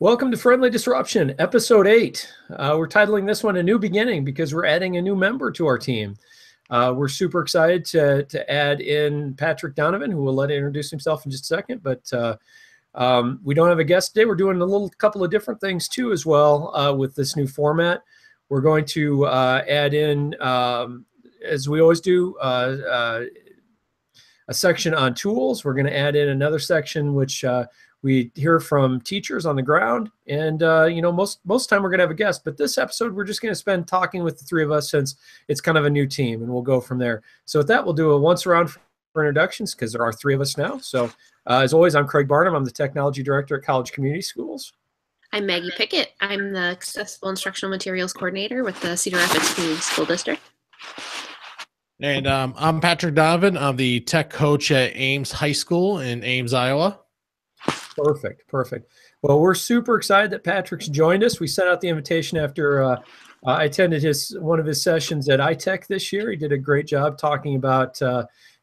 Welcome to Friendly Disruption, Episode 8. We're titling this one A New Beginning because we're adding a new member to our team. We're super excited to add in Patrick Donovan, who will let introduce himself in just a second. But we don't have a guest today. We're doing a couple of different things too as well with this new format. We're going to add in, as we always do, a section on tools. We're going to add in another section which we hear from teachers on the ground, and most time we're going to have a guest. But this episode, we're just going to spend talking with the three of us since it's kind of a new team, and we'll go from there. So with that, we'll do a once around for introductions because there are three of us now. So as always, I'm Craig Barnum. I'm the technology director at College Community Schools. I'm Maggie Pickett. I'm the Accessible Instructional Materials Coordinator with the Cedar Rapids Community School District. And I'm Patrick Donovan. I'm the tech coach at Ames High School in Ames, Iowa. Perfect. Well, we're super excited that Patrick's joined us. We sent out the invitation after I attended one of his sessions at iTech this year. He did a great job talking about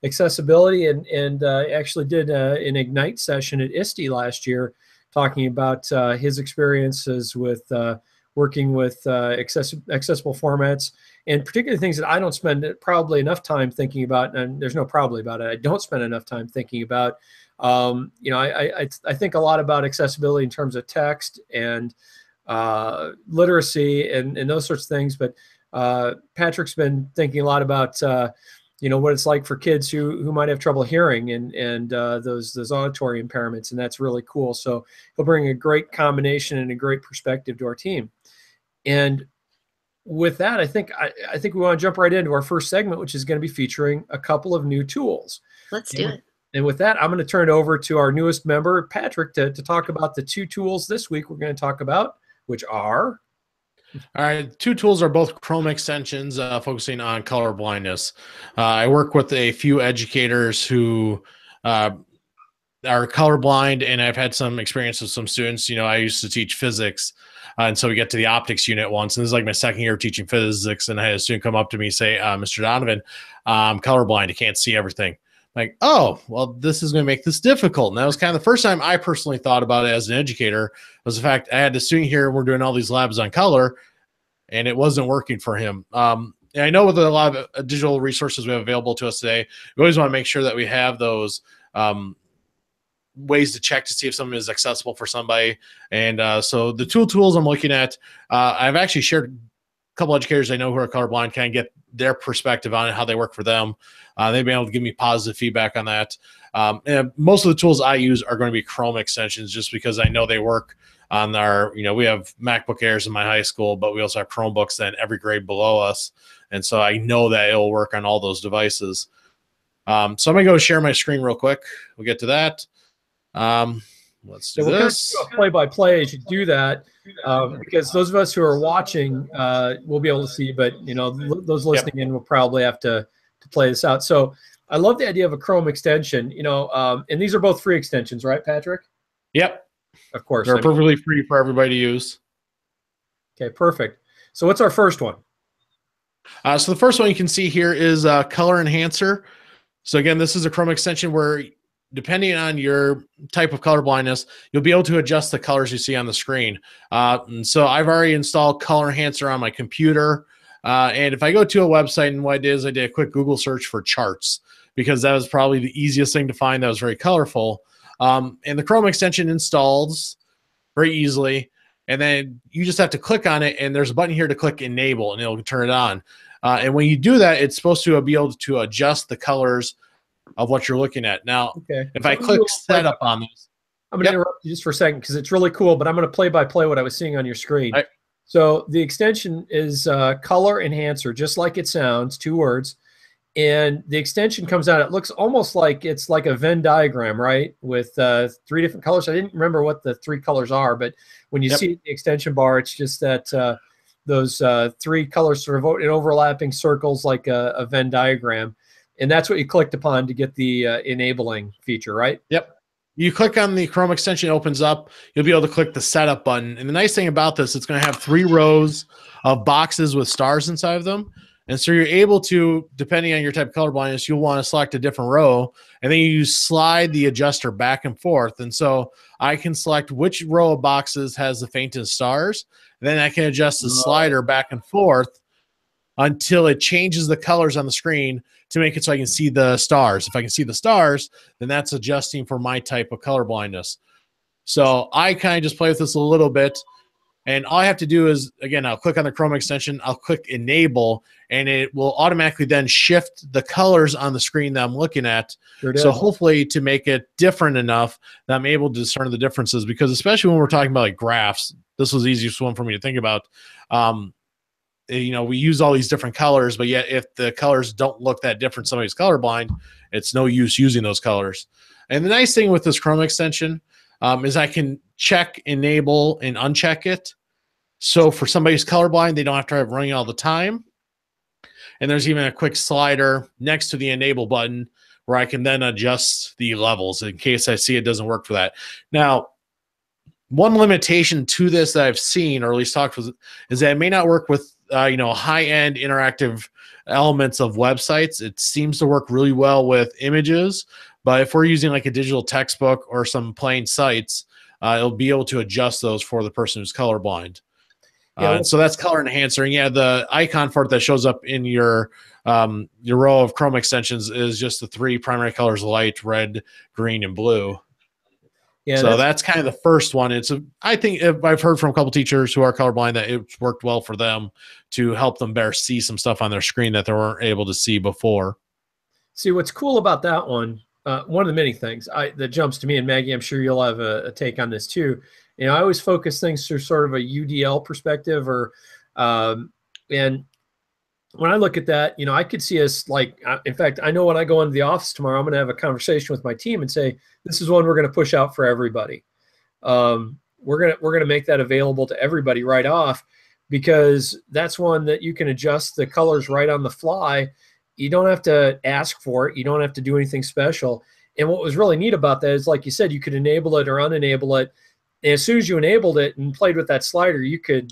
accessibility and actually did an Ignite session at ISTE last year talking about his experiences with working with accessible formats, and particularly things that I don't spend probably enough time thinking about, and there's no probably about it. I don't spend enough time thinking about. I think a lot about accessibility in terms of text and literacy and those sorts of things. But Patrick's been thinking a lot about what it's like for kids who might have trouble hearing and those auditory impairments, and that's really cool. So he'll bring a great combination and a great perspective to our team. And with that, I think we want to jump right into our first segment, which is going to be featuring a couple of new tools. Let's do it. And with that, I'm going to turn it over to our newest member, Patrick, to talk about the two tools this week we're going to talk about, which are... All right, two tools are both Chrome extensions focusing on color blindness. I work with a few educators who are colorblind, and I've had some experience with some students. I used to teach physics, and so we get to the optics unit once, and this is like my second year of teaching physics, and I had a student come up to me and say, Mr. Donovan, I'm colorblind, I can't see everything. Like, oh, well, this is going to make this difficult. And that was kind of the first time I personally thought about it as an educator, was the fact I had a student here and we're doing all these labs on color, and it wasn't working for him. And I know with a lot of digital resources we have available to us today, we always want to make sure that we have those ways to check to see if something is accessible for somebody. And so the tools I'm looking at, I've actually shared a couple educators I know who are colorblind, kind of get their perspective on it, how they work for them. They've been able to give me positive feedback on that. And most of the tools I use are going to be Chrome extensions, just because I know they work on our, we have MacBook Airs in my high school, but we also have Chromebooks in every grade below us. And so I know that it'll work on all those devices. So I'm going to go share my screen real quick. We'll get to that. Let's do this. Play-by-play as you do that, because those of us who are watching will be able to see, but those listening in will probably have to play this out. So I love the idea of a Chrome extension, and these are both free extensions, right, Patrick? Yep. Of course. They're perfectly free for everybody to use. Okay, perfect. So what's our first one? So the first one you can see here is Color Enhancer. So again, this is a Chrome extension where, depending on your type of color blindness, you'll be able to adjust the colors you see on the screen. And so I've already installed Color Enhancer on my computer. And if I go to a website, and what I did is I did a quick Google search for charts, because that was probably the easiest thing to find that was very colorful. And the Chrome extension installs very easily. And then you just have to click on it, and there's a button here to click Enable, and it'll turn it on. And when you do that, it's supposed to be able to adjust the colors of what you're looking at. Now, if I click Setup on this, I'm going to interrupt you just for a second because it's really cool, but I'm going to play by play what I was seeing on your screen. So the extension is Color Enhancer, just like it sounds, 2 words. And the extension comes out, it looks almost like it's like a Venn diagram, right? With 3 different colors. I didn't remember what the 3 colors are, but when you see the extension bar, it's just that those 3 colors sort of in overlapping circles like a Venn diagram. And that's what you clicked upon to get the enabling feature, right? Yep. You click on the Chrome extension, it opens up. You'll be able to click the Setup button. And the nice thing about this, it's going to have 3 rows of boxes with stars inside of them. And so you're able to, depending on your type of color blindness, you'll want to select a different row, and then you slide the adjuster back and forth. And so I can select which row of boxes has the faintest stars. Then I can adjust the slider back and forth until it changes the colors on the screen to make it so I can see the stars. If I can see the stars, then that's adjusting for my type of color blindness. So I kind of just play with this a little bit. And all I have to do is, again, I'll click on the Chrome extension, I'll click enable, and it will automatically then shift the colors on the screen that I'm looking at. Sure so does. hopefully to make it different enough that I'm able to discern the differences, because especially when we're talking about like graphs, this was the easiest one for me to think about. You know, we use all these different colors, but yet if the colors don't look that different, somebody's colorblind, it's no use using those colors. And the nice thing with this Chrome extension is I can check, enable, and uncheck it. So for somebody who's colorblind, they don't have to have running all the time. And there's even a quick slider next to the enable button where I can then adjust the levels in case I see it doesn't work for that. Now, one limitation to this that I've seen, or at least talked with, is that it may not work with you know, high-end interactive elements of websites. It seems to work really well with images, but if we're using like a digital textbook or some plain sites, it'll be able to adjust those for the person who's colorblind. So that's color enhancer. And yeah, the icon for it that shows up in your row of Chrome extensions is just the 3 primary colors: light, red, green, and blue. Yeah, so that's kind of the first one. I think I've heard from a couple teachers who are colorblind that it's worked well for them to help them better see some stuff on their screen that they weren't able to see before. See, what's cool about that one, one of the many things that jumps to me, and Maggie, I'm sure you'll have a take on this too. You know, I always focus things through sort of a UDL perspective, or and when I look at that, you know, I could see us like, in fact, I know when I go into the office tomorrow, I'm going to have a conversation with my team and say, this is one we're going to push out for everybody. We're going to make that available to everybody right off, because that's one that you can adjust the colors right on the fly. You don't have to ask for it. You don't have to do anything special. And what was really neat about that is, like you said, you could enable it or unenable it. And as soon as you enabled it and played with that slider, you could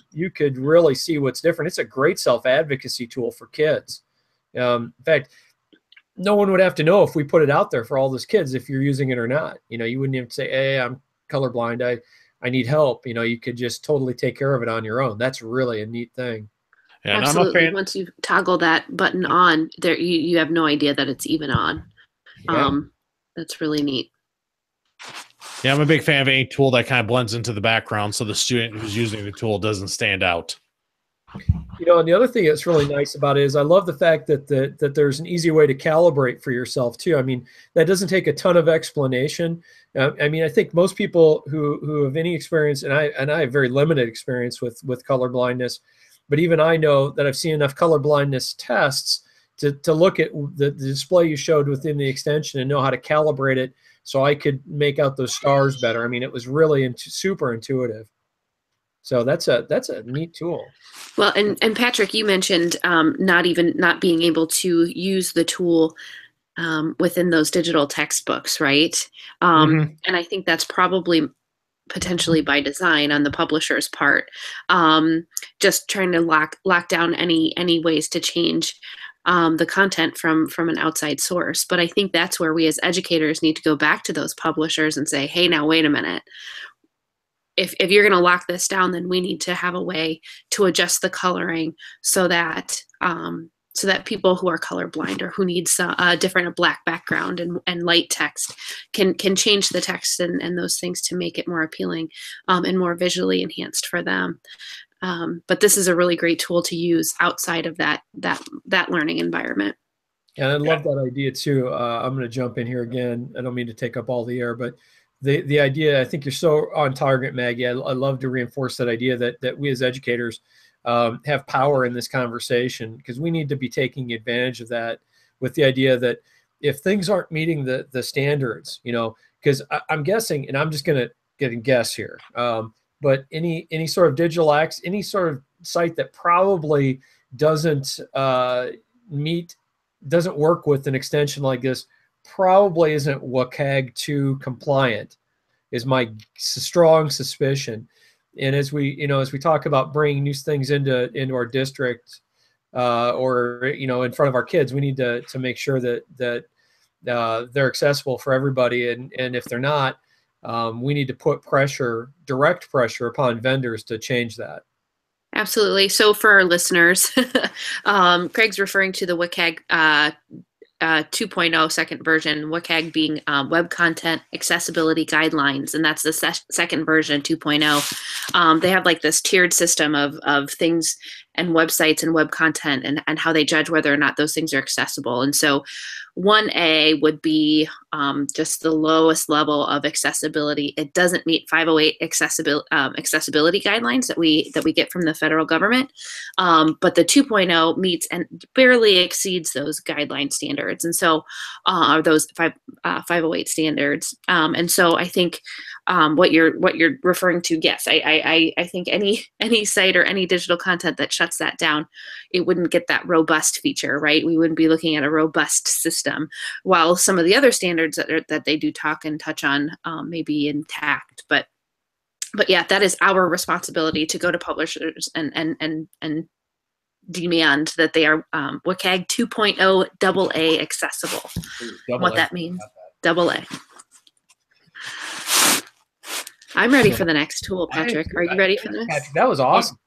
really see what's different. It's a great self-advocacy tool for kids. In fact, no one would have to know if we put it out there for all those kids if you're using it or not. You know, you wouldn't even say, hey, I'm colorblind, I need help. You know, you could just totally take care of it on your own. That's really a neat thing. Yeah, absolutely. Once you toggle that button on, there you have no idea that it's even on. Yeah. That's really neat. Yeah, I'm a big fan of any tool that kind of blends into the background so the student who's using the tool doesn't stand out. You know, and the other thing that's really nice about it is I love the fact that that there's an easy way to calibrate for yourself too. I mean, that doesn't take a ton of explanation. I mean, I think most people who have any experience, and I have very limited experience with color blindness, but even I know that I've seen enough color blindness tests to look at the display you showed within the extension and know how to calibrate it so I could make out those stars better. I mean, it was really super intuitive. So that's a neat tool. Well, and Patrick, you mentioned not being able to use the tool within those digital textbooks, right? And I think that's probably potentially by design on the publisher's part, just trying to lock down any ways to change the content from an outside source. But I think that's where we as educators need to go back to those publishers and say, hey, now wait a minute. If you're going to lock this down, then we need to have a way to adjust the coloring so that people who are colorblind or who need a black background and light text can change the text and those things to make it more appealing and more visually enhanced for them. But this is a really great tool to use outside of that learning environment. And I love that idea too. I'm going to jump in here again. I don't mean to take up all the air, but the idea, I think you're so on target, Maggie. I love to reinforce that idea that we as educators have power in this conversation, because we need to be taking advantage of that with the idea that if things aren't meeting the standards, you know, because I'm guessing, and I'm just going to guess here, but any sort of digital acts, any sort of site that probably doesn't work with an extension like this probably isn't WCAG 2 compliant, is my strong suspicion. And as we talk about bringing new things into our district, or in front of our kids. We need to make sure that they're accessible for everybody, and if they're not, we need to put direct pressure upon vendors to change that. Absolutely. So for our listeners, Craig's referring to the WCAG 2.0 second version, WCAG being Web Content Accessibility Guidelines, and that's the second version, 2.0. They have like this tiered system of things and websites and web content and how they judge whether or not those things are accessible. And so 1A would be just the lowest level of accessibility. It doesn't meet 508 accessibility guidelines that we get from the federal government, but the 2.0 meets and barely exceeds those guideline standards, and so those 508 standards. And so I think what you're referring to, yes, I think any site or any digital content that shuts that down, it wouldn't get that robust feature, right? We wouldn't be looking at a robust system, while some of the other standards that they do talk and touch on may be intact. But yeah, that is our responsibility to go to publishers and demand that they are WCAG 2.0 AA accessible. What that means, AA. I'm ready for the next tool, Patrick. Are you ready for this? Patrick, that was awesome.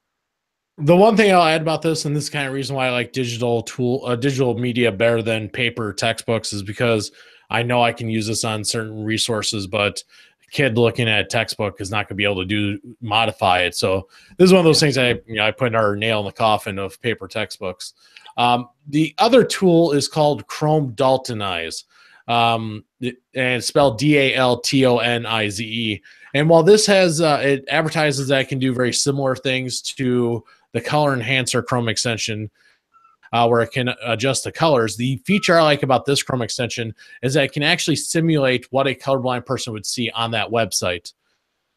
The one thing I'll add about this, and this is kind of reason why I like digital media better than paper textbooks, is because I know I can use this on certain resources, but a kid looking at a textbook is not going to be able to modify it. So this is one of those things I put our nail in the coffin of paper textbooks. The other tool is called Chrome Daltonize, and it's spelled Daltonize. And while this has, it advertises that it can do very similar things to the Color Enhancer Chrome extension, where it can adjust the colors. The feature I like about this Chrome extension is that it can actually simulate what a colorblind person would see on that website.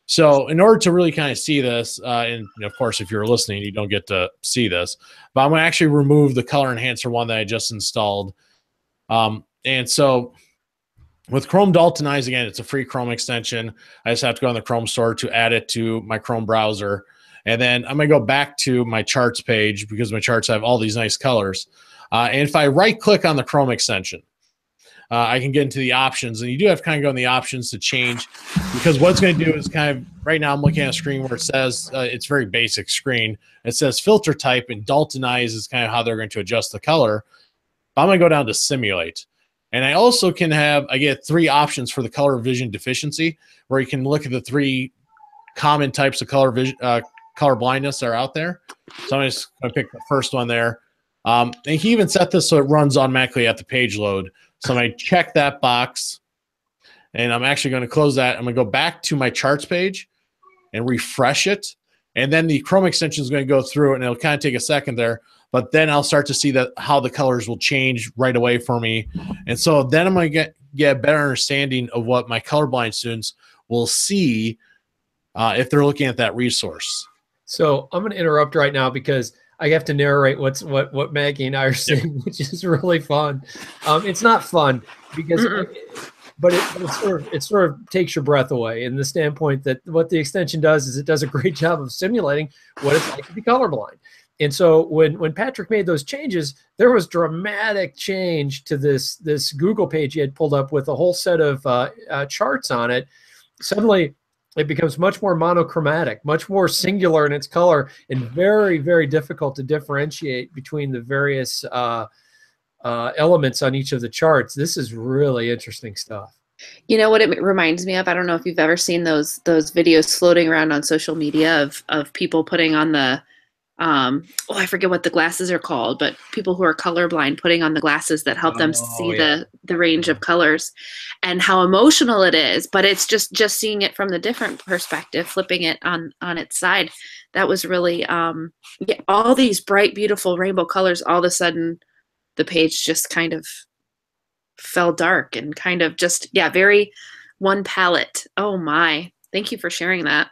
So in order to really kind of see this, and of course, if you're listening, you don't get to see this, but I'm going to actually remove the Color Enhancer one that I just installed. And so with Chrome Daltonize, again, it's a free Chrome extension. I just have to go on the Chrome store to add it to my Chrome browser. And then I'm going to go back to my charts page because my charts have all these nice colors. And if I right-click on the Chrome extension, I can get into the options. And you do have to kind of go in the options to change, because what it's going to do is kind of, right now I'm looking at a screen where it says, it's very basic screen. It says filter type, and Daltonize is kind of how they're going to adjust the color. I'm going to go down to simulate. And I also I get 3 options for the color vision deficiency, where you can look at the 3 common types of color blindness that are out there. So I'm just going to pick the first one there. And he even set this so it runs automatically at the page load. So I'm going to check that box, and I'm actually going to close that. I'm going to go back to my charts page and refresh it. And then the Chrome extension is going to go through, and it'll kind of take a second there. But then I'll start to see how the colors will change right away for me. And so then I'm going to get a better understanding of what my colorblind students will see if they're looking at that resource. So I'm going to interrupt right now because I have to narrate what Maggie and I are saying, which is really fun. It's not fun because, but it sort of takes your breath away in the standpoint that what the extension does is it does a great job of simulating what it's like to be colorblind. And so when Patrick made those changes, there was dramatic change to this Google page he had pulled up with a whole set of charts on it. Suddenly, it becomes much more monochromatic, much more singular in its color, and very, very difficult to differentiate between the various elements on each of the charts. This is really interesting stuff. You know what it reminds me of? I don't know if you've ever seen those videos floating around on social media of people putting on the I forget what the glasses are called, but people who are colorblind putting on the glasses that help them see the range of colors, and how emotional it is. But it's just seeing it from the different perspective, flipping it on its side. That was really all these bright, beautiful rainbow colors. All of a sudden, the page just kind of fell dark and kind of just very one palette. Oh my! Thank you for sharing that.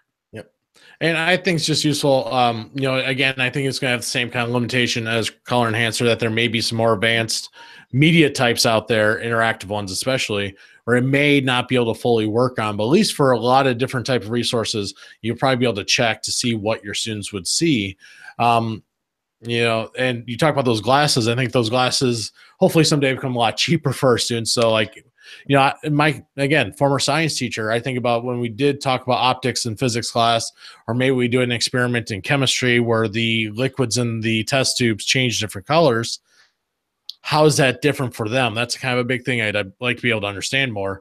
And I think it's just useful. Again, I think it's going to have the same kind of limitation as Color Enhancer, that there may be some more advanced media types out there, interactive ones especially, where it may not be able to fully work on. But at least for a lot of different type of resources, you'll probably be able to check to see what your students would see. and you talk about those glasses. I think those glasses hopefully someday become a lot cheaper for our students. So like, my, again, former science teacher, I think about when we did talk about optics in physics class, or maybe we do an experiment in chemistry where the liquids in the test tubes change different colors. How is that different for them? That's kind of a big thing I'd like to be able to understand more.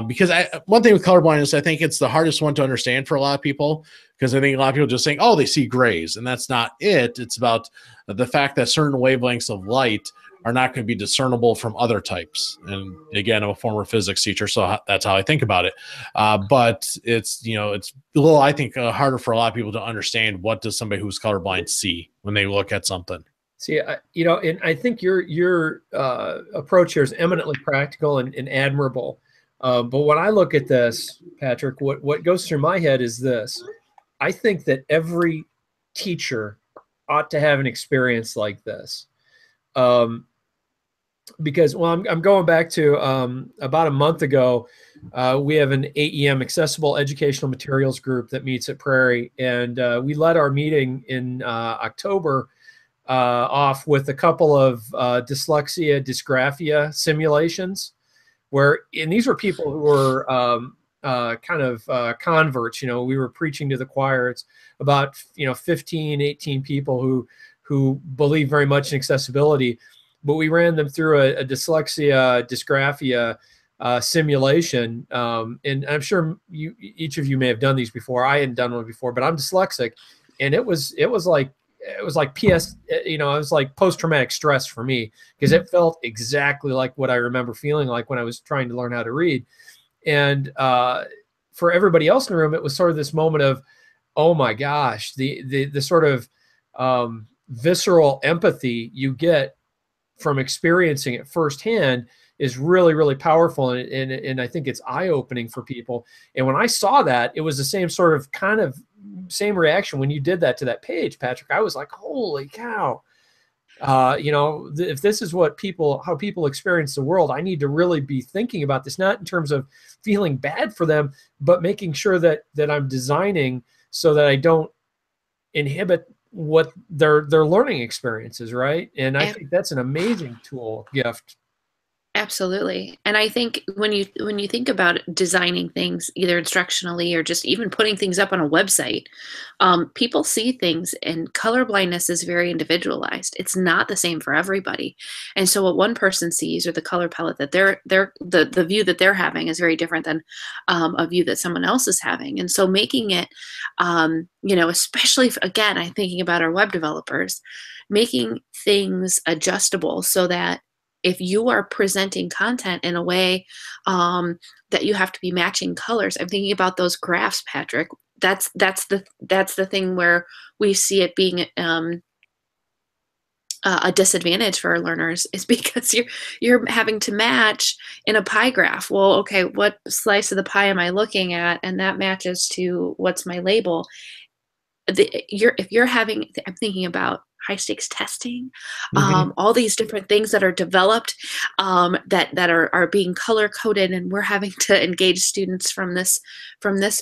Because one thing with color blindness, I think it's the hardest one to understand for a lot of people, because I think a lot of people just think, oh, they see grays, and that's not it. It's about the fact that certain wavelengths of light are not going to be discernible from other types. And again, I'm a former physics teacher, so that's how I think about it. But it's, it's a little, I think, harder for a lot of people to understand what does somebody who's colorblind see when they look at something. See, and I think your approach here is eminently practical and admirable. But when I look at this, Patrick, what goes through my head is this. I think that every teacher ought to have an experience like this. Because, well, I'm going back to about a month ago, we have an AEM, Accessible Educational Materials Group, that meets at Prairie. And we led our meeting in October off with a couple of dyslexia, dysgraphia simulations, and these were people who were kind of converts. We were preaching to the choir. It's about 15, 18 people who believe very much in accessibility, but we ran them through a dyslexia, dysgraphia simulation. And I'm sure each of you may have done these before. I hadn't done one before, but I'm dyslexic, and it was like PS, it was like post-traumatic stress for me, because it felt exactly like what I remember feeling like when I was trying to learn how to read. And for everybody else in the room, it was sort of this moment of, oh my gosh, the sort of visceral empathy you get from experiencing it firsthand is really, really powerful. And I think it's eye-opening for people. And when I saw that, it was the same sort of kind of same reaction when you did that to that page, Patrick. I was like, holy cow. If this is how people experience the world, I need to really be thinking about this, not in terms of feeling bad for them, but making sure that I'm designing so that I don't inhibit what their learning experiences, right? And I think that's an amazing tool, gift. Absolutely. And I think when you think about designing things, either instructionally or just even putting things up on a website, people see things, and color blindness is very individualized. It's not the same for everybody. And so what one person sees, or the color palette that the view that they're having, is very different than a view that someone else is having. And so making it, especially again, I'm thinking about our web developers, making things adjustable so that if you are presenting content in a way that you have to be matching colors, I'm thinking about those graphs, Patrick. That's the thing where we see it being a disadvantage for our learners, is because you're having to match in a pie graph. Well, okay, what slice of the pie am I looking at? And that matches to what's my label. I'm thinking about high stakes testing, all these different things that are developed that are being color coded, and we're having to engage students from this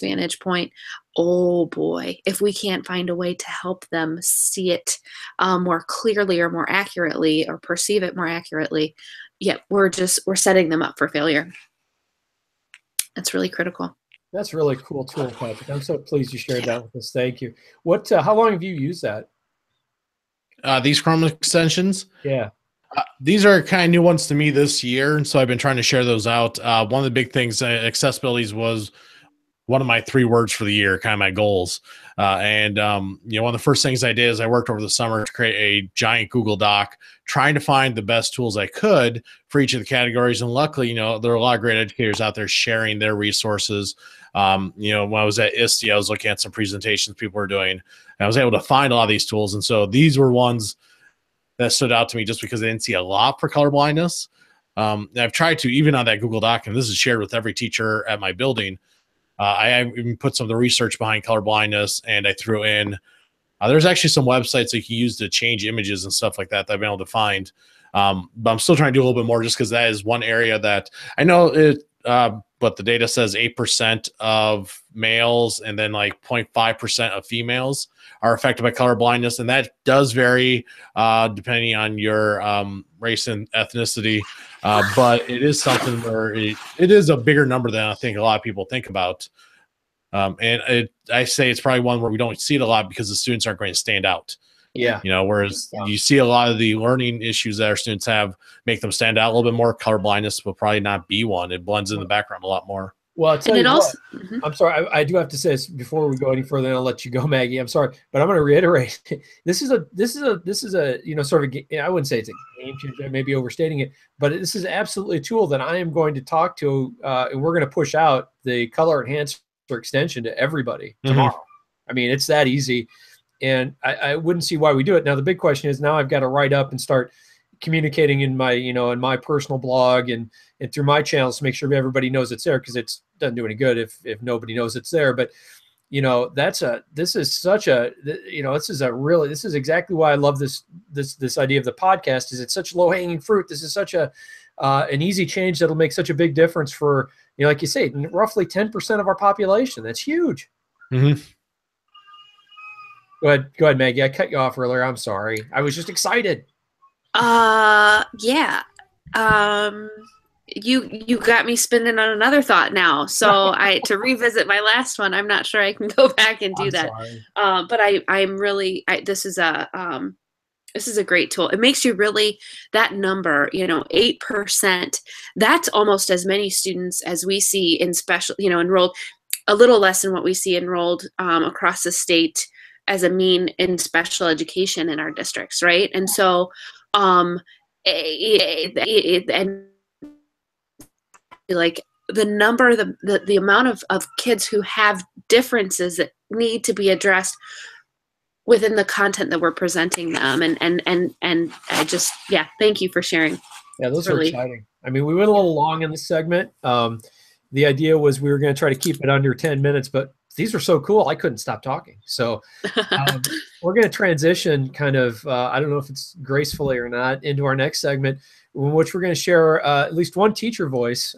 vantage point. Oh boy, if we can't find a way to help them see it more clearly or more accurately, or perceive it more accurately, we're setting them up for failure. That's really critical. That's a really cool tool, Patrick. I'm so pleased you shared that with us. Thank you. How long have you used that? These Chrome extensions? Yeah. These are kind of new ones to me this year, and so I've been trying to share those out. One of the big things, accessibilities, was one of my 3 words for the year, kind of my goals. One of the first things I did is I worked over the summer to create a giant Google Doc, trying to find the best tools I could for each of the categories. And luckily, there are a lot of great educators out there sharing their resources. When I was at ISTE, I was looking at some presentations people were doing, and I was able to find a lot of these tools. And so these were ones that stood out to me just because I didn't see a lot for color blindness. I've tried to, even on that Google Doc, and this is shared with every teacher at my building, I even put some of the research behind color blindness, and I threw in, there's actually some websites that you can use to change images and stuff like that I've been able to find. But I'm still trying to do a little bit more, just because that is one area that I know but the data says 8% of males and then like 0.5% of females are affected by color blindness. And that does vary depending on your race and ethnicity. But it is something where it is a bigger number than I think a lot of people think about. I say it's probably one where we don't see it a lot because the students aren't going to stand out. Yeah. Whereas you see a lot of the learning issues that our students have make them stand out a little bit more. Color blindness will probably not be one. It blends in the background a lot more. Well, I'll tell you what, I'm sorry. I do have to say this before we go any further, and I'll let you go, Maggie. I'm sorry, but I'm going to reiterate. This is a sort of I wouldn't say it's a game changer. I may be overstating it, but this is absolutely a tool that I am going to talk to, and we're going to push out the color enhancer extension to everybody tomorrow. I mean, it's that easy. And I wouldn't see why we do it. Now, the big question is now I've got to write up and start communicating in my, in my personal blog and through my channels to make sure everybody knows it's there, because it doesn't do any good if nobody knows it's there. But, this is exactly why I love this idea of the podcast. Is it's such low hanging fruit. This is such an easy change that'll make such a big difference for, like you say, roughly 10% of our population. That's huge. Go ahead, Maggie. I cut you off earlier. I'm sorry. I was just excited. Yeah. You got me spinning on another thought now. So to revisit my last one, I'm not sure I can go back and do that. But I'm really, this is a great tool. It makes you really, that number, 8%, that's almost as many students as we see in special, enrolled, a little less than what we see enrolled across the state as a mean in special education in our districts, right? And so, and like the number, the amount of kids who have differences that need to be addressed within the content that we're presenting them, and I just, thank you for sharing. Yeah, those are exciting. I mean, we went a little long in this segment. The idea was we were going to try to keep it under 10 minutes, but these are so cool, I couldn't stop talking. So we're going to transition kind of, I don't know if it's gracefully or not, into our next segment, in which we're going to share at least one teacher voice.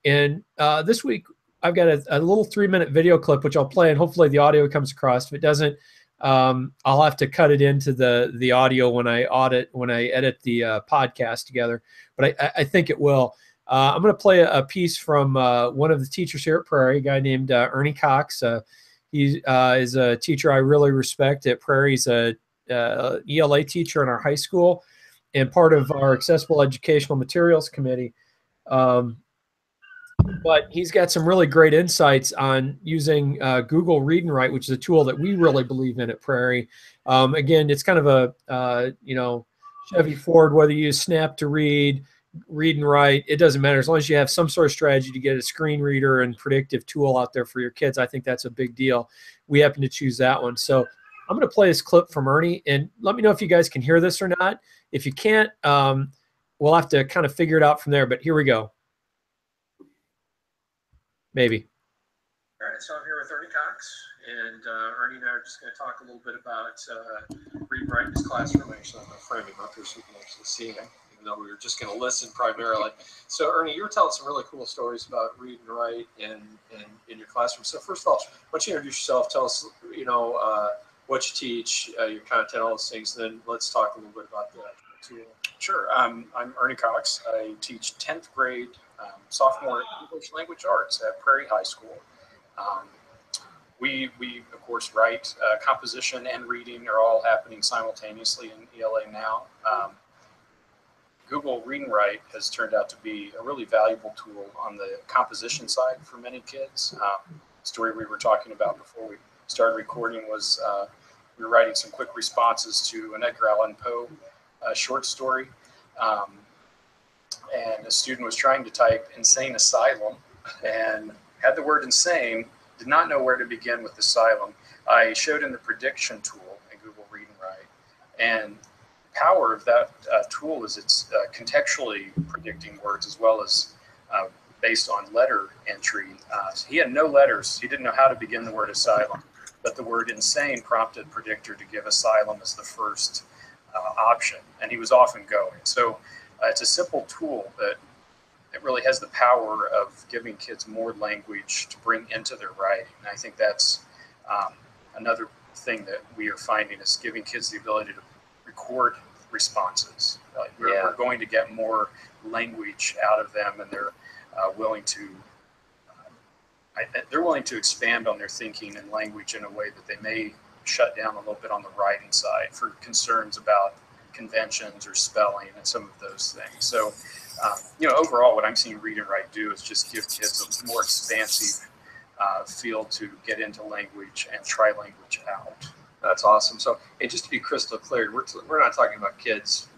And this week, I've got a little 3-minute video clip, which I'll play, and hopefully the audio comes across. If it doesn't, I'll have to cut it into the audio when I edit the podcast together. But I think it will. I'm going to play a piece from one of the teachers here at Prairie, a guy named Ernie Cox. He is a teacher I really respect at Prairie. He's a ELA teacher in our high school and part of our Accessible Educational Materials Committee. But he's got some really great insights on using Google Read and Write, which is a tool that we really believe in at Prairie. Again, it's kind of a, Chevy Ford, whether you use Snap to Read and Write, it doesn't matter. As long as you have some sort of strategy to get a screen reader and predictive tool out there for your kids, I think that's a big deal. We happen to choose that one. So I'm going to play this clip from Ernie, and let me know if you guys can hear this or not. If you can't, we'll have to kind of figure it out from there, but here we go. Maybe. All right, so I'm here with Ernie Cox, and Ernie and I are just going to talk a little bit about Read and Write in his classroom. Actually, I'm going to frame him up here so you can actually see him, even though we were just going to listen primarily. So, Ernie, you were telling some really cool stories about Read and Write in your classroom. So, first of all, why don't you introduce yourself? Tell us, what you teach, your content, all those things, and then let's talk a little bit about the tool. Sure. I'm Ernie Cox. I teach 10th grade sophomore English language arts at Prairie High School. We of course write, composition and reading are all happening simultaneously in ELA now. Google Read and Write has turned out to be a really valuable tool on the composition side for many kids. The story we were talking about before we started recording was we were writing some quick responses to an Edgar Allan Poe short story. And a student was trying to type insane asylum and had the word insane, did not know where to begin with asylum. I showed him the prediction tool in Google Read and Write. And the power of that tool is it's contextually predicting words as well as based on letter entry. He had no letters. He didn't know how to begin the word asylum, but the word insane prompted predictor to give asylum as the first option, and he was off and going. So it's a simple tool that it really has the power of giving kids more language to bring into their writing. And I think that's another thing that we are finding is giving kids the ability to record responses. We're going to get more language out of them, and they're willing to expand on their thinking and language in a way that they may shut down a little bit on the writing side for concerns about conventions or spelling and some of those things. So, overall, what I'm seeing Read and Write do is just give kids a more expansive field to get into language and try language out. That's awesome. So, and just to be crystal clear, we're not talking about kids.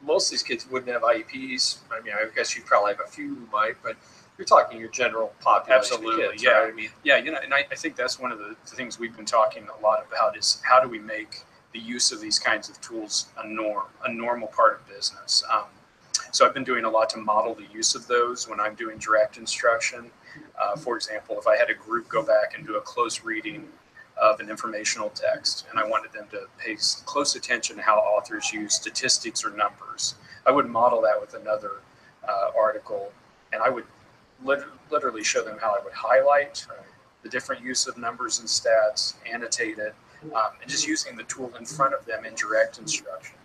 Most of these kids wouldn't have IEPs. I mean, I guess you probably have a few who might, but you're talking your general population. Absolutely, of kids, yeah. right? I mean, and I think that's one of the things we've been talking a lot about is how do we make the use of these kinds of tools a normal part of business. So I've been doing a lot to model the use of those when I'm doing direct instruction. For example, if I had a group go back and do a close reading of an informational text, and I wanted them to pay close attention to how authors use statistics or numbers, I would model that with another article, and I would literally show them how I would highlight the different use of numbers and stats, annotate it, and just using the tool in front of them in direct instruction.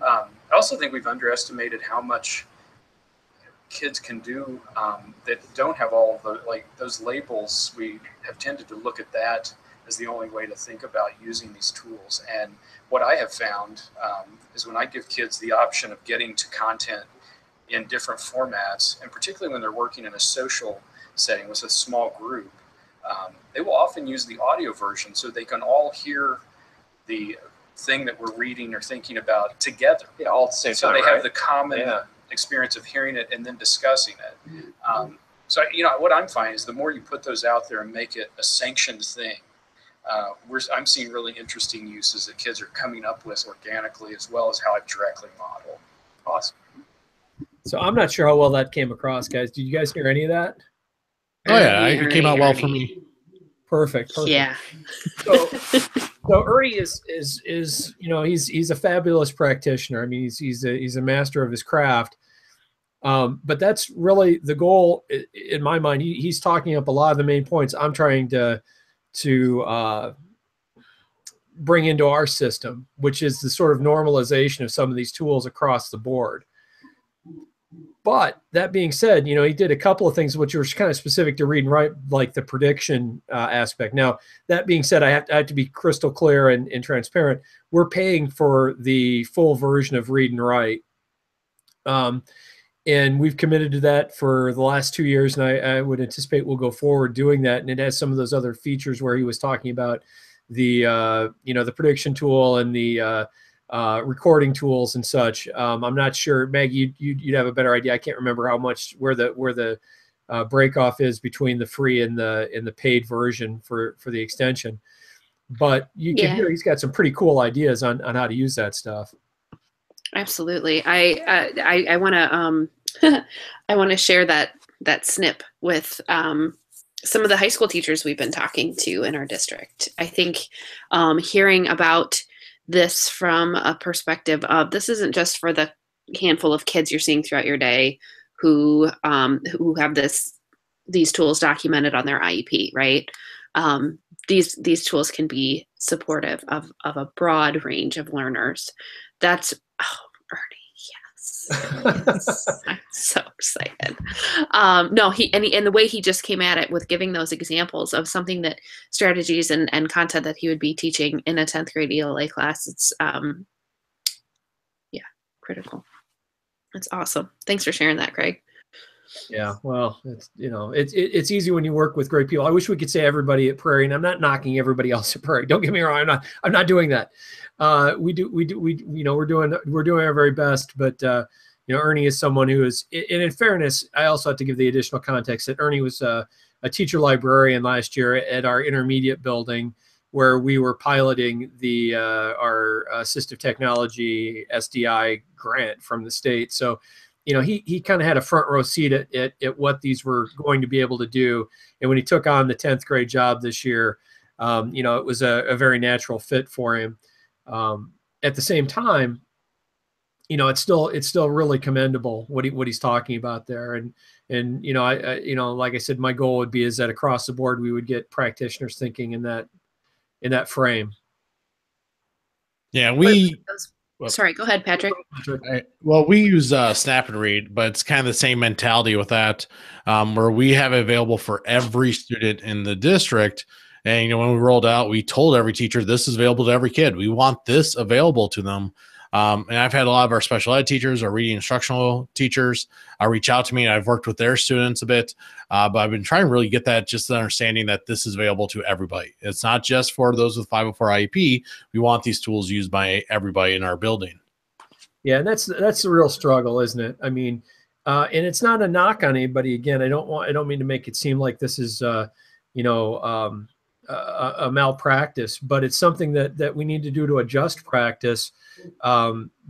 I also think we've underestimated how much kids can do that don't have all of those labels. We have tended to look at that as the only way to think about using these tools. And what I have found is when I give kids the option of getting to content in different formats, and particularly when they're working in a social setting with a small group, they will often use the audio version so they can all hear the thing that we're reading or thinking about together. Yeah, all at the same time. So they right? have the common experience of hearing it and then discussing it. So, what I'm finding is the more you put those out there and make it a sanctioned thing, I'm seeing really interesting uses that kids are coming up with organically as well as how I've directly modeled. Awesome. So I'm not sure how well that came across, guys. Did you guys hear any of that? Oh yeah, it came out well for me. Perfect. Yeah. So Ernie is he's a fabulous practitioner. I mean, he's a master of his craft. But that's really the goal in my mind. He's talking up a lot of the main points I'm trying to bring into our system, which is the sort of normalization of some of these tools across the board. But that being said, he did a couple of things which were kind of specific to Read and Write, like the prediction aspect. Now, that being said, I have to be crystal clear and transparent. We're paying for the full version of Read and Write. And we've committed to that for the last 2 years, and I would anticipate we'll go forward doing that. And it has some of those other features where he was talking about the the prediction tool and the recording tools and such. I'm not sure, Maggie, you'd have a better idea. I can't remember where the break off is between the free and the paid version for the extension. But you can hear he's got some pretty cool ideas on how to use that stuff. Absolutely. I want to I want to share that snip with some of the high school teachers we've been talking to in our district. I think hearing about this from a perspective of this isn't just for the handful of kids you're seeing throughout your day who have these tools documented on their IEP, right? These tools can be supportive of a broad range of learners. That's Ernie, yes. I'm so excited. No, and the way he just came at it with giving those examples of something that strategies and content that he would be teaching in a 10th grade ELA class. It's critical. That's awesome. Thanks for sharing that, Craig. Yeah, well, it's easy when you work with great people. I wish we could say everybody at Prairie, and I'm not knocking everybody else at Prairie. Don't get me wrong. I'm not doing that. We're doing our very best, but Ernie is someone who is, and in fairness, I also have to give the additional context that Ernie was a teacher librarian last year at our intermediate building, where we were piloting our assistive technology SDI grant from the state. So, he kind of had a front row seat at what these were going to be able to do. And when he took on the 10th grade job this year, it was a very natural fit for him. At the same time, it's still really commendable what he's talking about there. And I like I said, my goal would be is that across the board we would get practitioners thinking in that frame. Yeah, sorry, go ahead, Patrick. Well, we use Snap and Read, but it's kind of the same mentality with that, where we have it available for every student in the district. And when we rolled out, we told every teacher this is available to every kid. We want this available to them. And I've had a lot of our special ed teachers, our reading instructional teachers, reach out to me, and I've worked with their students a bit. But I've been trying to really get that just the understanding that this is available to everybody. It's not just for those with 504 IEP. We want these tools used by everybody in our building. Yeah, and that's the real struggle, isn't it? I mean, and it's not a knock on anybody. Again, I don't mean to make it seem like this is a malpractice, but it's something that we need to do to adjust practice,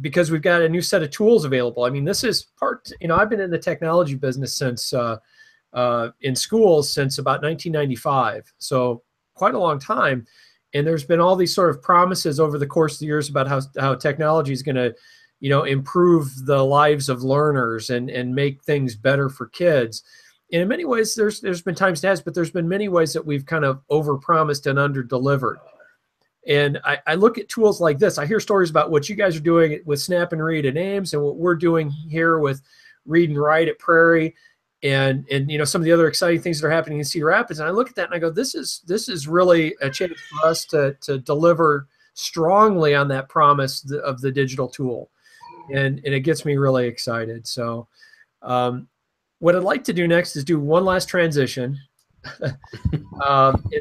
because we've got a new set of tools available. I mean, this is I've been in the technology business since in schools since about 1995, so quite a long time. And there's been all these sort of promises over the course of the years about how technology is going to improve the lives of learners and make things better for kids. And in many ways, there's been times it has, but there's been many ways that we've kind of overpromised and underdelivered. And I look at tools like this. I hear stories about what you guys are doing with Snap and Read at Ames, and what we're doing here with Read and Write at Prairie, and some of the other exciting things that are happening in Cedar Rapids. And I look at that and I go, this is really a chance for us to deliver strongly on that promise of the digital tool, and it gets me really excited. So what I'd like to do next is do one last transition. And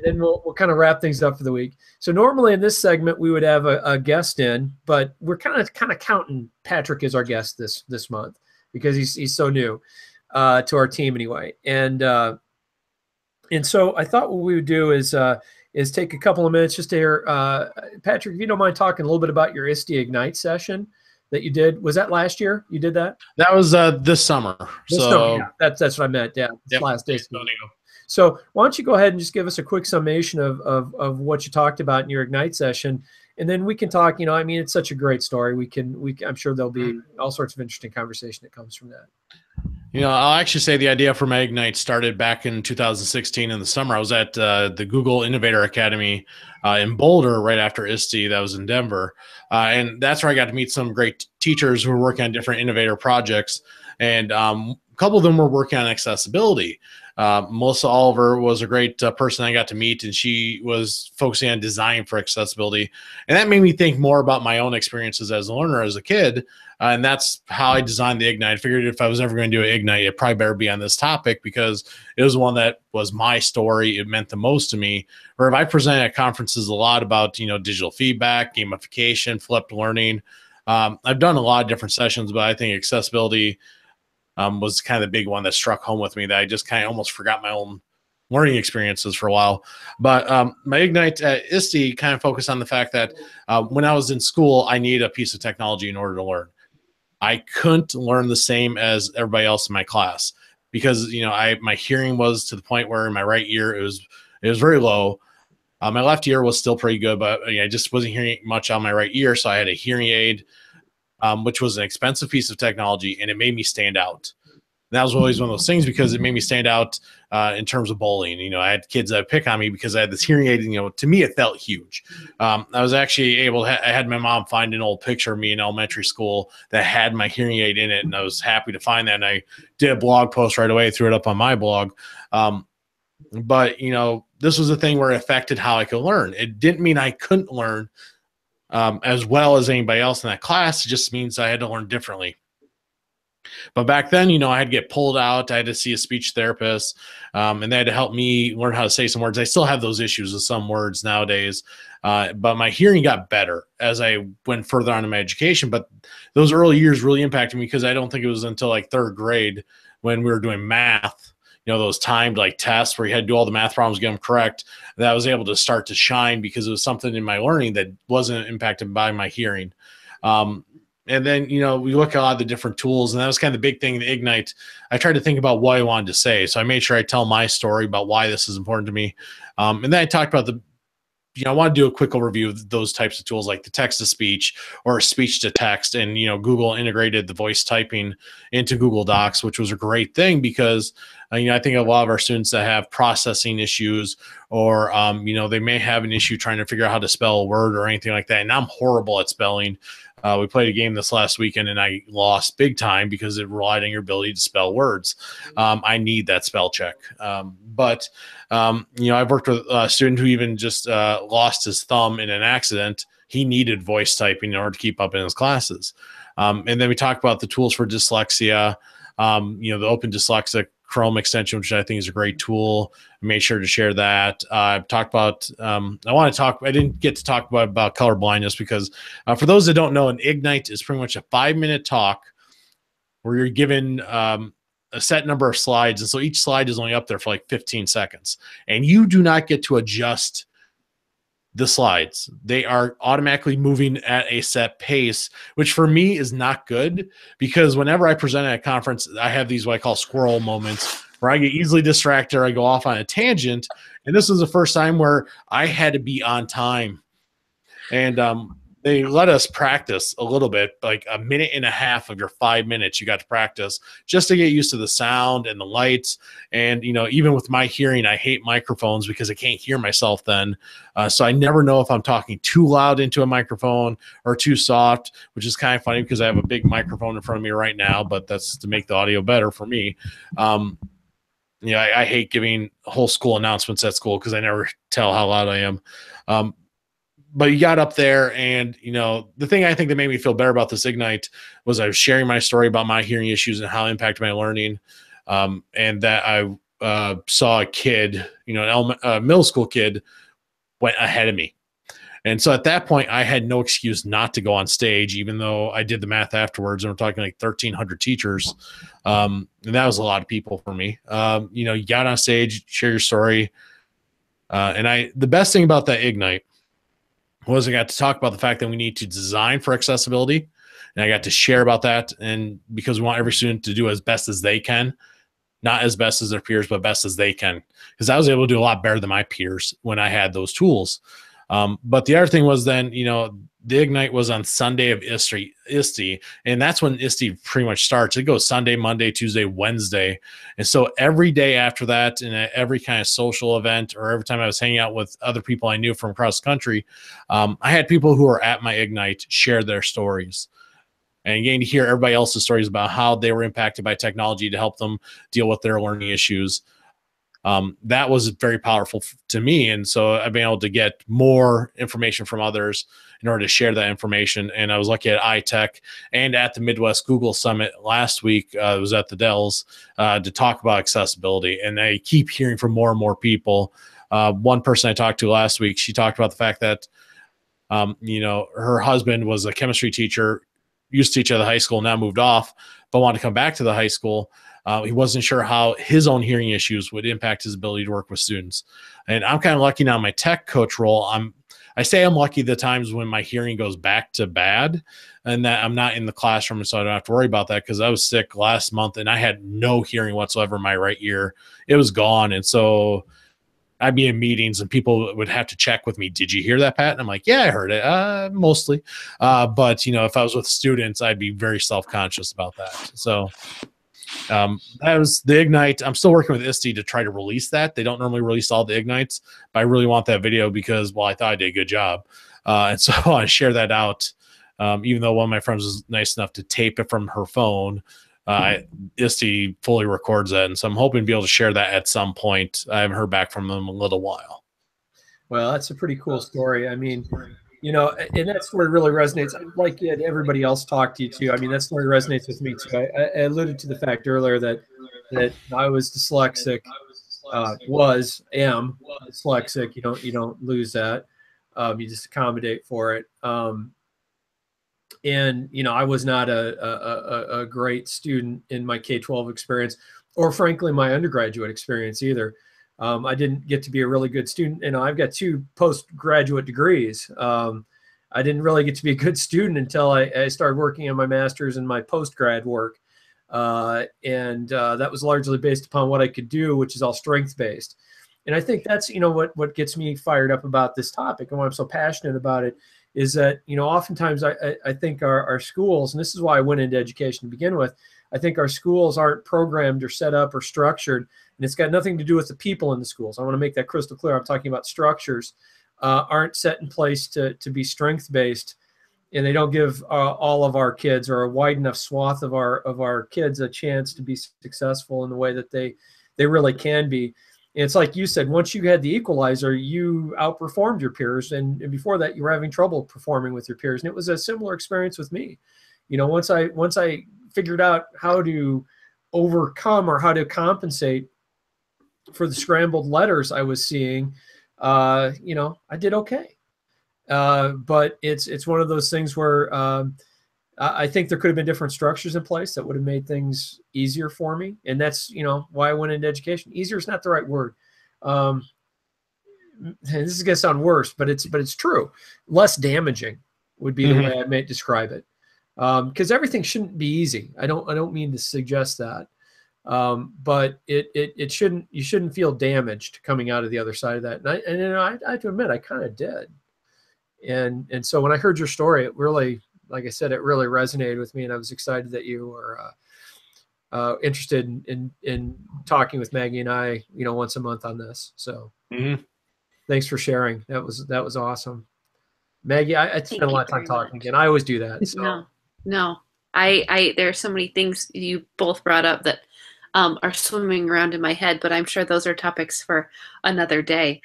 then we'll kind of wrap things up for the week. So normally in this segment we would have a guest in, but we're kind of counting Patrick as our guest this month because he's so new to our team anyway. And so I thought what we would do is take a couple of minutes just to hear Patrick, if you don't mind talking a little bit about your ISTE Ignite session that you did. Was that last year you did that? That was this summer. Yeah, that's what I meant. Yeah, yep. Last day. So why don't you go ahead and just give us a quick summation of what you talked about in your Ignite session, and then we can talk. I mean, it's such a great story. I'm sure there'll be all sorts of interesting conversation that comes from that. I'll actually say the idea for my Ignite started back in 2016 in the summer. I was at the Google Innovator Academy in Boulder right after ISTE. That was in Denver. And that's where I got to meet some great teachers who were working on different innovator projects. And a couple of them were working on accessibility. Melissa Oliver was a great person I got to meet, and she was focusing on design for accessibility. And that made me think more about my own experiences as a learner as a kid. And that's how I designed the Ignite. I figured if I was ever going to do an Ignite, it probably better be on this topic because it was one that was my story. It meant the most to me. Or if I presented at conferences a lot about, digital feedback, gamification, flipped learning. I've done a lot of different sessions, but I think accessibility was kind of the big one that struck home with me, that I just kind of almost forgot my own learning experiences for a while. But my Ignite at ISTE kind of focused on the fact that when I was in school, I needed a piece of technology in order to learn. I couldn't learn the same as everybody else in my class because, my hearing was to the point where in my right ear, it was very low. My left ear was still pretty good, but I just wasn't hearing much on my right ear. So I had a hearing aid, which was an expensive piece of technology, and it made me stand out. And that was always one of those things because it made me stand out in terms of bullying. I had kids that would pick on me because I had this hearing aid. To me, it felt huge. I was actually able to, I had my mom find an old picture of me in elementary school that had my hearing aid in it, and I was happy to find that. And I did a blog post right away, threw it up on my blog. But, this was a thing where it affected how I could learn. It didn't mean I couldn't learn as well as anybody else in that class. It just means I had to learn differently. But back then, I had to get pulled out. I had to see a speech therapist, and they had to help me learn how to say some words. I still have those issues with some words nowadays, but my hearing got better as I went further on in my education. But those early years really impacted me because I don't think it was until like third grade when we were doing math, those timed tests where you had to do all the math problems, get them correct, that I was able to start to shine because it was something in my learning that wasn't impacted by my hearing. And then, we look at a lot of the different tools, and that was kind of the big thing in the Ignite. I tried to think about what I wanted to say. So I made sure I tell my story about why this is important to me. And then I talked about I want to do a quick overview of those types of tools like the text to speech or speech to text. And, Google integrated the voice typing into Google Docs, which was a great thing because, I think a lot of our students that have processing issues or, they may have an issue trying to figure out how to spell a word or anything like that. And I'm horrible at spelling. We played a game this last weekend and I lost big time because it relied on your ability to spell words. I need that spell check. But I've worked with a student who even just lost his thumb in an accident. He needed voice typing in order to keep up in his classes. And then we talked about the tools for dyslexia, the Open Dyslexic Chrome extension, which I think is a great tool. I made sure to share that. I've talked about, I didn't get to talk about color blindness because for those that don't know, an Ignite is pretty much a 5-minute talk where you're given a set number of slides. And so each slide is only up there for like 15 seconds. And you do not get to adjust the slides. They are automatically moving at a set pace, which for me is not good because whenever I present at a conference, I have these what I call squirrel moments where I get easily distracted or I go off on a tangent. And this was the first time where I had to be on time. And they let us practice a little bit, like a minute and a half of your 5 minutes you got to practice just to get used to the sound and the lights. And, even with my hearing, I hate microphones because I can't hear myself then. So I never know if I'm talking too loud into a microphone or too soft, which is kind of funny because I have a big microphone in front of me right now, but that's to make the audio better for me. I hate giving whole school announcements at school because I never tell how loud I am. But you got up there and, the thing I think that made me feel better about this Ignite was I was sharing my story about my hearing issues and how it impacted my learning. And that I saw a kid, a middle school kid went ahead of me. And so at that point, I had no excuse not to go on stage, even though I did the math afterwards. And we're talking like 1,300 teachers. And that was a lot of people for me. You got on stage, share your story. And the best thing about that Ignite was I got to talk about the fact that we need to design for accessibility. And I got to share about that. And because we want every student to do as best as they can, not as best as their peers, but best as they can. Because I was able to do a lot better than my peers when I had those tools. But the other thing was then, the Ignite was on Sunday of ISTE, and that's when ISTE pretty much starts. It goes Sunday, Monday, Tuesday, Wednesday. And so every day after that, and at every kind of social event, or every time I was hanging out with other people I knew from across the country, I had people who were at my Ignite share their stories. And getting to hear everybody else's stories about how they were impacted by technology to help them deal with their learning issues. That was very powerful to me. And so I've been able to get more information from others in order to share that information. And I was lucky at iTech and at the Midwest Google Summit last week. I was at the Dells to talk about accessibility. And I keep hearing from more and more people. One person I talked to last week, she talked about the fact that, her husband was a chemistry teacher, used to teach at the high school, now moved off, but wanted to come back to the high school. He wasn't sure how his own hearing issues would impact his ability to work with students. And I'm kind of lucky now in my tech coach role. I say I'm lucky the times when my hearing goes back to bad and that I'm not in the classroom, so I don't have to worry about that because I was sick last month and I had no hearing whatsoever in my right ear. It was gone. And so I'd be in meetings and people would have to check with me. Did you hear that, Pat? And I'm like, yeah, I heard it, mostly. But, if I was with students, I'd be very self-conscious about that. So that was the Ignite. I'm still working with ISTE to try to release that. They don't normally release all the Ignites, but I really want that video because, I thought I did a good job. And so I share that out, even though one of my friends was nice enough to tape it from her phone. ISTE fully records that. And so I'm hoping to be able to share that at some point. I haven't heard back from them in a little while. Well, that's a pretty cool story. I mean, and that story really resonates. Like everybody else talked to you too. I mean, that story resonates with me too. I alluded to the fact earlier that I was dyslexic, am dyslexic. You don't lose that. You just accommodate for it. And I was not a great student in my K-12 experience, or frankly my undergraduate experience either. I didn't get to be a really good student. I've got 2 postgraduate degrees. I didn't really get to be a good student until I started working on my master's and my postgrad work. And that was largely based upon what I could do, which is all strength-based. And I think that's, what gets me fired up about this topic and why I'm so passionate about it is that, oftentimes I think our schools, and this is why I went into education to begin with, I think our schools aren't programmed or set up or structured, and it's got nothing to do with the people in the schools. I want to make that crystal clear. I'm talking about structures aren't set in place to be strength-based, and they don't give all of our kids or a wide enough swath of our kids a chance to be successful in the way that they really can be. And it's like you said, once you had the equalizer, you outperformed your peers, and before that, you were having trouble performing with your peers. And it was a similar experience with me. Once I figured out how to overcome or how to compensate for the scrambled letters I was seeing, I did okay. But it's one of those things where I think there could have been different structures in place that would have made things easier for me. And that's, why I went into education. Easier is not the right word. And this is going to sound worse, but it's true. Less damaging would be the way I may describe it. Because everything shouldn't be easy. I don't mean to suggest that. But you shouldn't feel damaged coming out of the other side of that. And I have to admit, I kind of did. And so when I heard your story, it really, like I said, it really resonated with me, and I was excited that you were interested in talking with Maggie and I, once a month on this. So thanks for sharing. That was awesome. Maggie, I spent a lot of time talking again. I always do that. So. No. I there are so many things you both brought up that are swimming around in my head, but I'm sure those are topics for another day,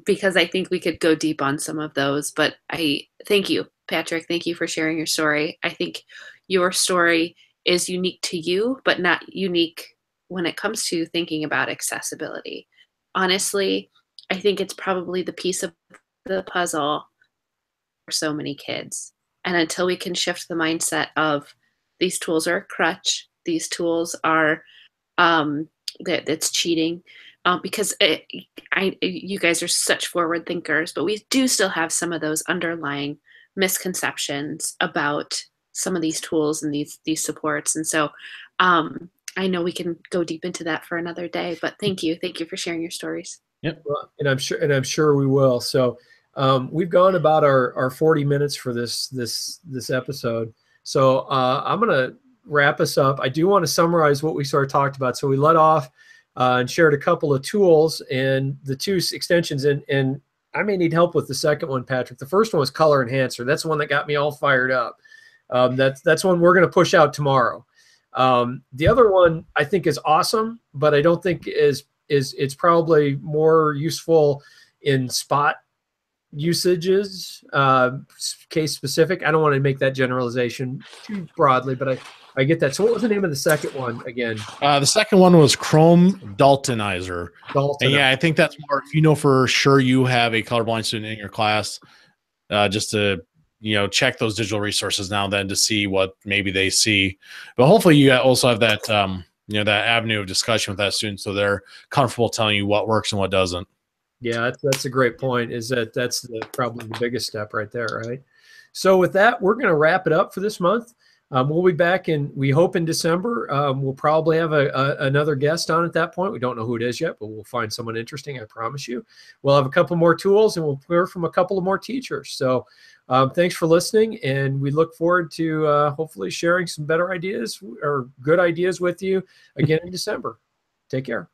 because I think we could go deep on some of those. But I thank you, Patrick. Thank you for sharing your story. I think your story is unique to you, but not unique when it comes to thinking about accessibility. Honestly, I think it's probably the piece of the puzzle for so many kids. And until we can shift the mindset of these tools are a crutch, these tools are that's cheating, because you guys are such forward thinkers, but we do still have some of those underlying misconceptions about some of these tools and these supports. And so I know we can go deep into that for another day, but thank you for sharing your stories. Yep. Well, and I'm sure we will. So we've gone about our 40 minutes for this episode. So I'm going to wrap us up. I do want to summarize what we sort of talked about. So we let off and shared a couple of tools and the two extensions. And I may need help with the second one, Patrick. The first one was Color Enhancer. That's the one that got me all fired up. That's one we're going to push out tomorrow. The other one I think is awesome, but I don't think it's probably more useful in spot usages, case specific. I don't want to make that generalization too broadly, but I get that. So what was the name of the second one again? The second one was Chrome Daltonizer. And yeah, I think that's more if you know for sure you have a colorblind student in your class, just to check those digital resources now and then to see what maybe they see. But hopefully you also have that that avenue of discussion with that student so they're comfortable telling you what works and what doesn't. Yeah, that's a great point. That's probably the biggest step right there, right? So with that, we're going to wrap it up for this month. We'll be back we hope in December. We'll probably have another guest on at that point. We don't know who it is yet, but we'll find someone interesting, I promise you. We'll have a couple more tools, and we'll hear from a couple of more teachers. So thanks for listening, and we look forward to hopefully sharing some better ideas or good ideas with you again in December. Take care.